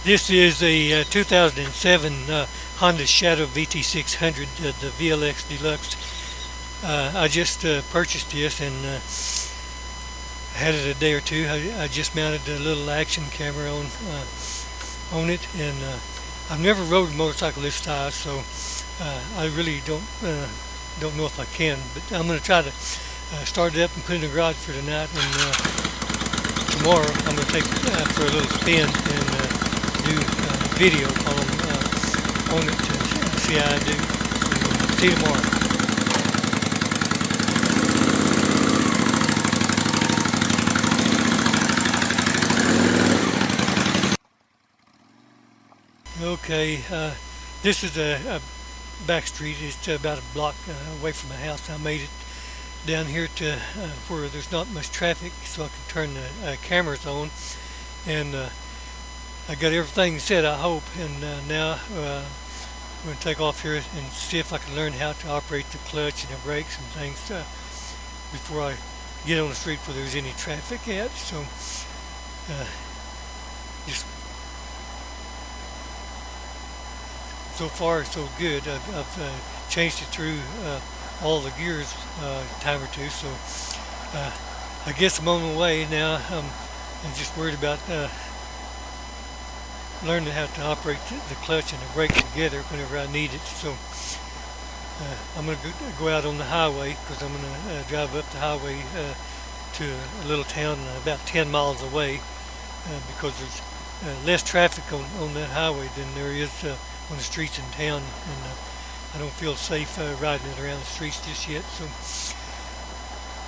This is a 2007 Honda Shadow VT600, the VLX Deluxe. I just purchased this and had it a day or two. I just mounted a little action camera on it, and I've never rode a motorcycle this size, so I really don't know if I can. But I'm going to try to start it up and put it in the garage for tonight, and tomorrow I'm going to take it for a little spin and do video on it to see how I do. So, see you tomorrow. Okay, this is a back street. It's about a block away from my house. I made it down here to where there's not much traffic, so I can turn the cameras on, and I got everything set, I hope, and now I'm going to take off here and see if I can learn how to operate the clutch and the brakes and things before I get on the street where there's any traffic at. So just so far so good. I've changed it through all the gears a time or two, so I guess I'm on my way now. I'm just worried about learning how to operate the clutch and the brake together whenever I need it. So I'm going to go out on the highway, because I'm going to drive up the highway to a little town about 10 miles away, because there's less traffic on that highway than there is on the streets in town, and I don't feel safe riding it around the streets just yet. So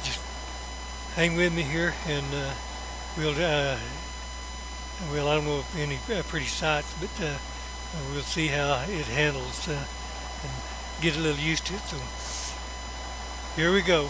just hang with me here, and well, I don't know if any pretty sights, but we'll see how it handles and get a little used to it. So here we go.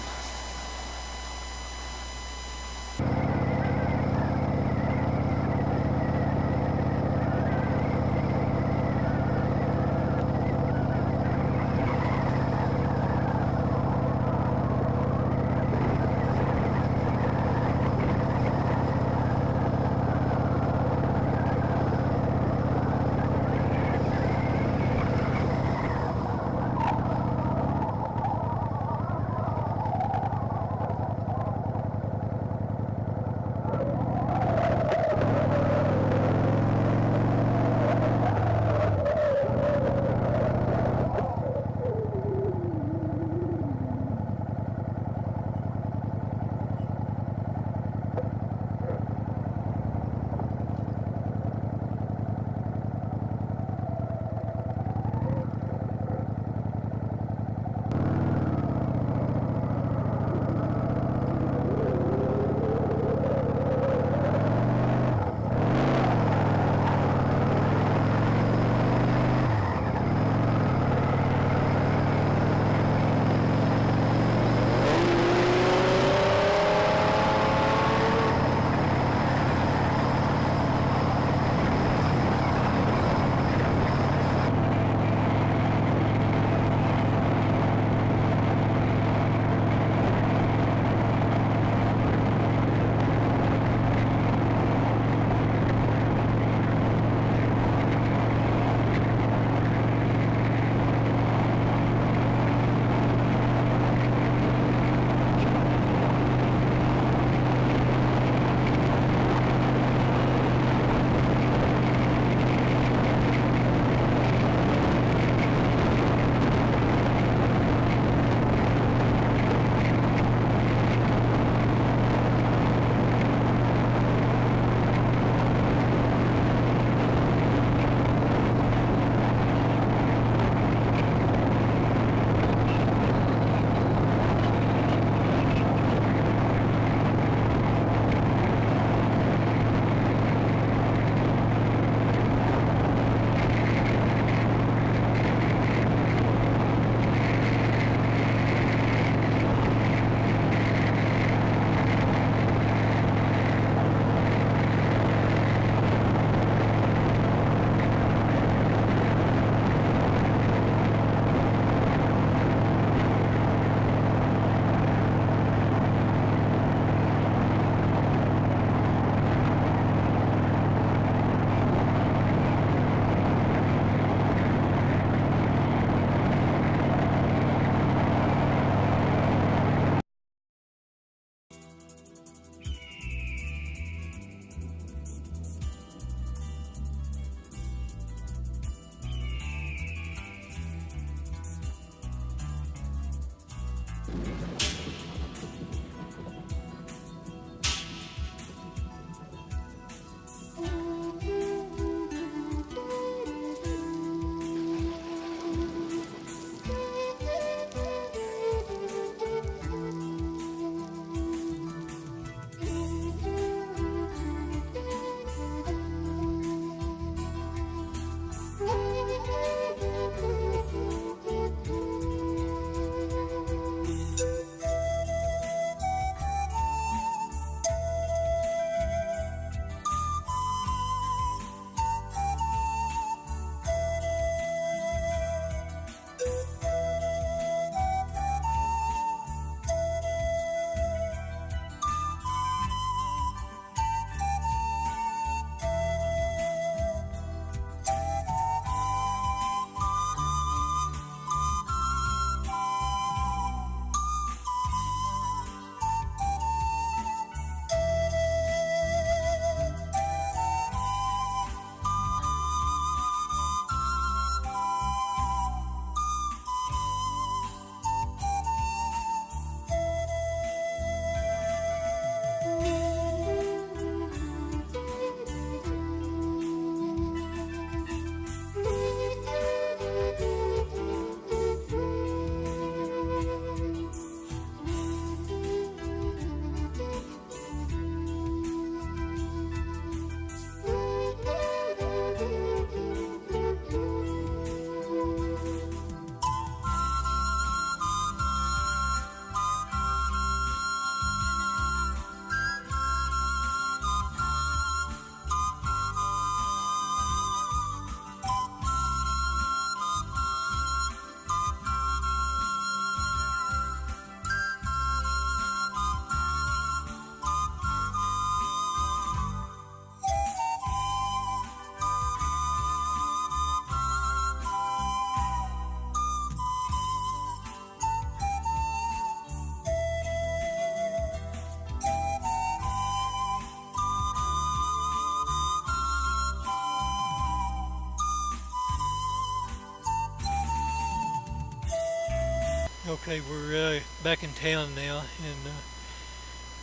Okay, we're back in town now, and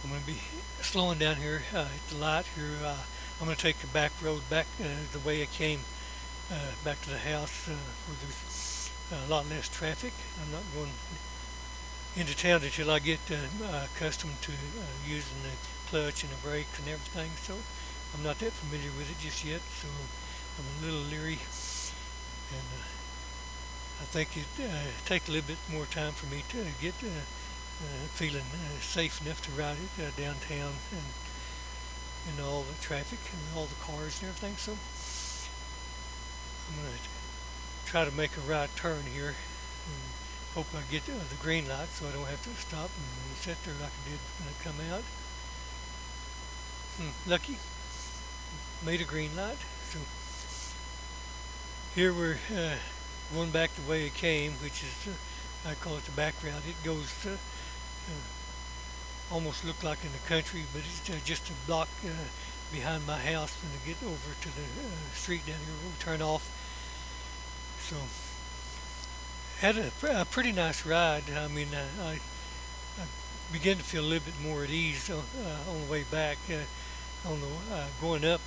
I'm going to be slowing down here at the light here. I'm going to take the back road back the way I came back to the house where there's a lot less traffic. I'm not going into town until I get accustomed to using the clutch and the brakes and everything, so I'm not that familiar with it just yet, so I'm a little leery, and I think it take a little bit more time for me to get feeling safe enough to ride it downtown and all the traffic and all the cars and everything. So I'm going to try to make a right turn here and hope I get the green light so I don't have to stop and sit there like I did when I come out. Lucky, made a green light. So here we're going back the way it came, which is I call it the back route. It goes almost look like in the country, but it's just a block behind my house when I get over to the street down here. We'll turn off. So had a pretty nice ride. I mean, I began to feel a little bit more at ease on the way back. On the going up,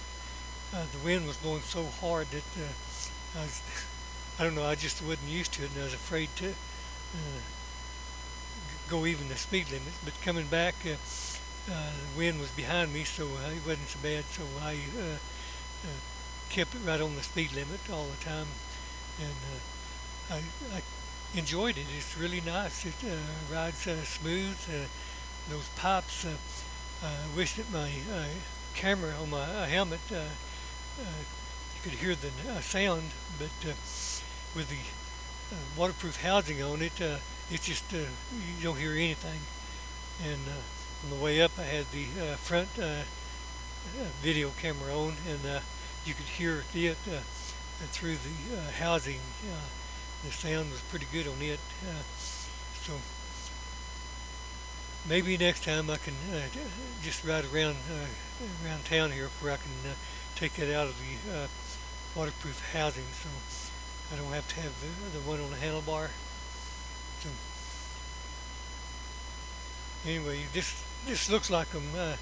the wind was blowing so hard that I don't know, I just wasn't used to it, and I was afraid to go even the speed limit. But coming back, the wind was behind me, so it wasn't so bad. So I kept it right on the speed limit all the time, and I enjoyed it. It's really nice. It rides smooth. Those pipes. I wish that my camera on my helmet you could hear the sound, but with the waterproof housing on it, it's just you don't hear anything. And on the way up, I had the front video camera on, and you could hear it through the housing. The sound was pretty good on it. So maybe next time I can just ride around town here where I can take it out of the waterproof housing, so I don't have to have the one on the handlebar. So anyway, this looks like I'm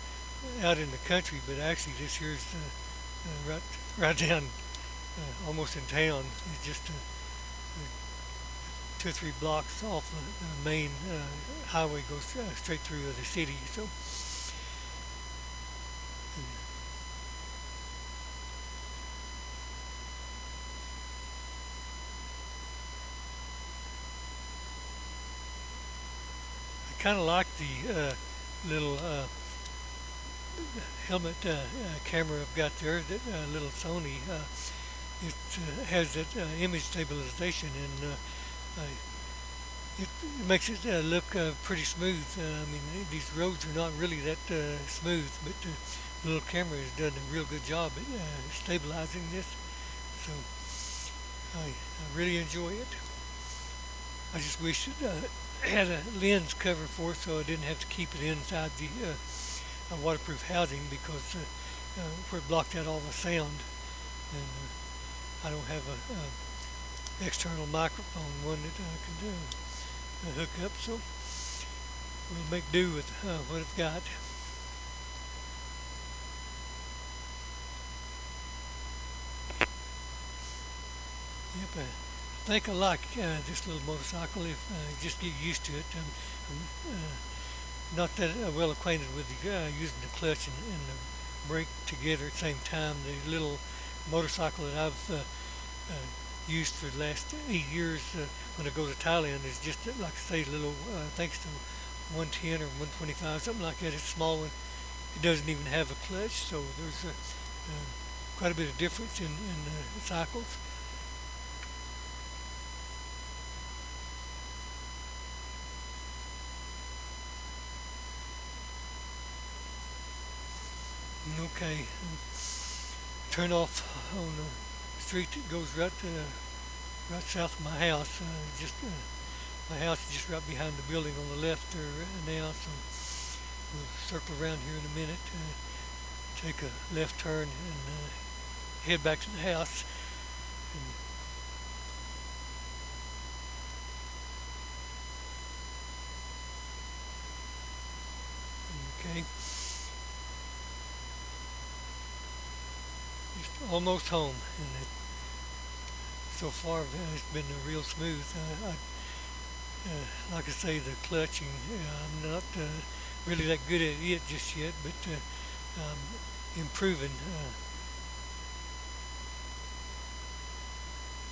out in the country, but actually this here's right down almost in town. It's just 2 or 3 blocks off the main highway, goes straight through the city. So I kind of like the little helmet camera I've got there, that little Sony. It has that image stabilization, and it makes it look pretty smooth. I mean, these roads are not really that smooth, but the little camera has done a real good job at stabilizing this. So I really enjoy it. I just wish it had a lens cover for it, so I didn't have to keep it inside the waterproof housing, because where it blocked out all the sound. And I don't have a external microphone, one that I can hook up, so we'll make do with what I've got. Yep, I think I like this little motorcycle if I just get used to it. I'm not that well acquainted with using the clutch and the brake together at the same time. The little motorcycle that I've used for the last 8 years when I go to Thailand is just, like I say, a little, I think it's a 110 or 125, something like that. It's a small one. It doesn't even have a clutch, so there's quite a bit of difference in cycles. Okay, turn off on the street that goes right south of my house. My house is just right behind the building on the left there now, so we'll circle around here in a minute, take a left turn, and head back to the house. Okay. Just almost home, and so far it's been real smooth. Like I say, the clutching, I'm not really that good at it just yet, but I'm improving.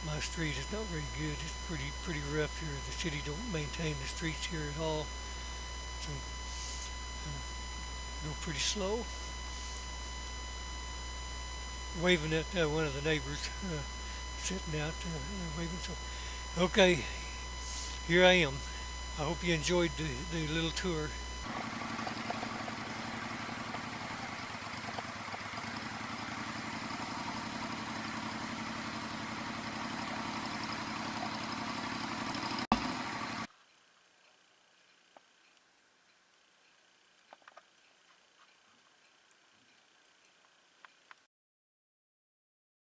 My street is not very good. It's pretty rough here. The city don't maintain the streets here at all, so go pretty slow. Waving at one of the neighbors sitting out waving. So, okay, here I am. I hope you enjoyed the little tour.